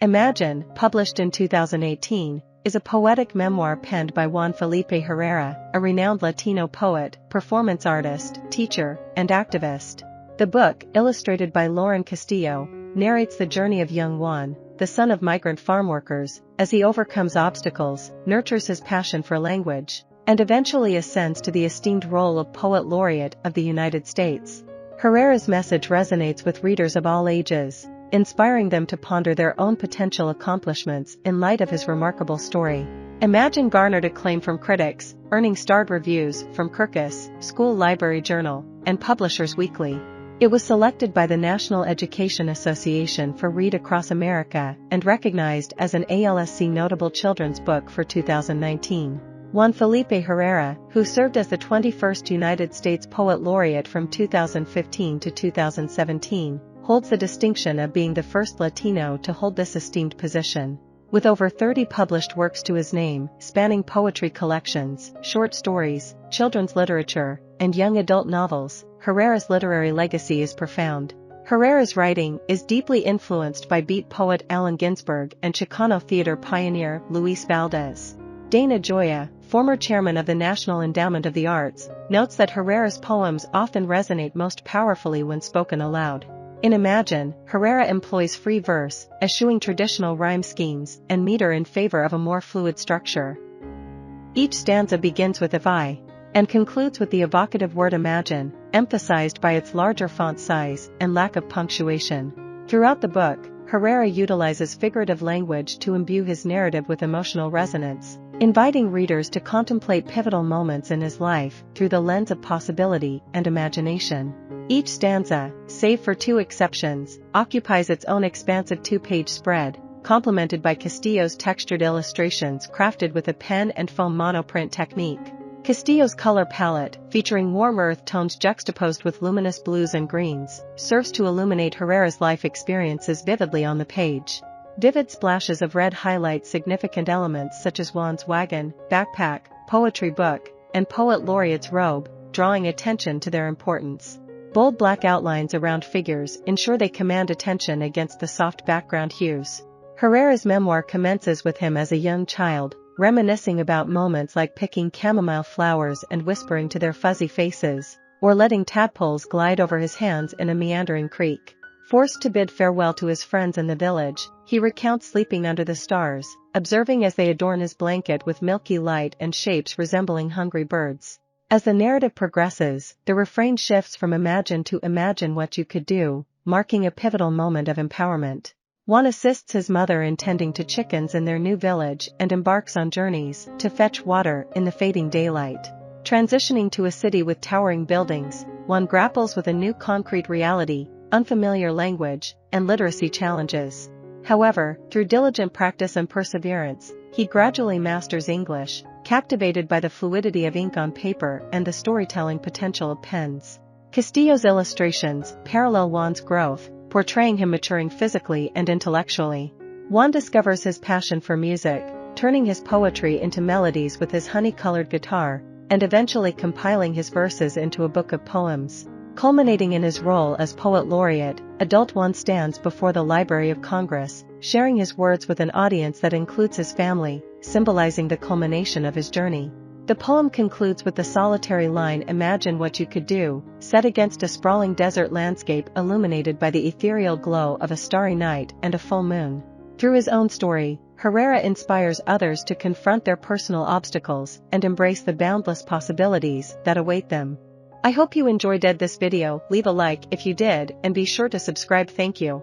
Imagine, published in 2018, is a poetic memoir penned by Juan Felipe Herrera, a renowned Latino poet, performance artist, teacher, and activist. The book, illustrated by Lauren Castillo, narrates the journey of young Juan, the son of migrant farmworkers, as he overcomes obstacles, nurtures his passion for language, and eventually ascends to the esteemed role of Poet Laureate of the United States. Herrera's message resonates with readers of all ages, inspiring them to ponder their own potential accomplishments in light of his remarkable story. Imagine garnered acclaim from critics, earning starred reviews from Kirkus, School Library Journal, and Publishers Weekly. It was selected by the National Education Association for Read Across America and recognized as an ALSC Notable Children's Book for 2019. Juan Felipe Herrera, who served as the 21st United States Poet Laureate from 2015 to 2017, holds the distinction of being the first Latino to hold this esteemed position. With over 30 published works to his name, spanning poetry collections, short stories, children's literature, and young adult novels, Herrera's literary legacy is profound. Herrera's writing is deeply influenced by beat poet Allen Ginsberg and Chicano theater pioneer Luis Valdez. Dana Gioia, former chairman of the National Endowment of the Arts, notes that Herrera's poems often resonate most powerfully when spoken aloud. In Imagine, Herrera employs free verse, eschewing traditional rhyme schemes and meter in favor of a more fluid structure. Each stanza begins with "if I" and concludes with the evocative word imagine, emphasized by its larger font size and lack of punctuation. Throughout the book, Herrera utilizes figurative language to imbue his narrative with emotional resonance, inviting readers to contemplate pivotal moments in his life through the lens of possibility and imagination. Each stanza, save for two exceptions, occupies its own expansive two-page spread, complemented by Castillo's textured illustrations crafted with a pen and foam monoprint technique. Castillo's color palette, featuring warm earth tones juxtaposed with luminous blues and greens, serves to illuminate Herrera's life experiences vividly on the page. Vivid splashes of red highlight significant elements such as Juan's wagon, backpack, poetry book, and Poet Laureate's robe, drawing attention to their importance. Bold black outlines around figures ensure they command attention against the soft background hues. Herrera's memoir commences with him as a young child, reminiscing about moments like picking chamomile flowers and whispering to their fuzzy faces, or letting tadpoles glide over his hands in a meandering creek. Forced to bid farewell to his friends in the village, he recounts sleeping under the stars, observing as they adorn his blanket with milky light and shapes resembling hungry birds. As the narrative progresses, the refrain shifts from imagine to imagine what you could do, marking a pivotal moment of empowerment. Juan assists his mother in tending to chickens in their new village and embarks on journeys to fetch water in the fading daylight. Transitioning to a city with towering buildings, Juan grapples with a new concrete reality, unfamiliar language, and literacy challenges. However, through diligent practice and perseverance, he gradually masters English, captivated by the fluidity of ink on paper and the storytelling potential of pens. Castillo's illustrations parallel Juan's growth, portraying him maturing physically and intellectually. Juan discovers his passion for music, turning his poetry into melodies with his honey-colored guitar, and eventually compiling his verses into a book of poems. Culminating in his role as Poet Laureate, adult Juan stands before the Library of Congress, sharing his words with an audience that includes his family, symbolizing the culmination of his journey. The poem concludes with the solitary line "Imagine what you could do," set against a sprawling desert landscape illuminated by the ethereal glow of a starry night and a full moon. Through his own story, Herrera inspires others to confront their personal obstacles and embrace the boundless possibilities that await them. I hope you enjoyed this video. Leave a like if you did and be sure to subscribe. Thank you.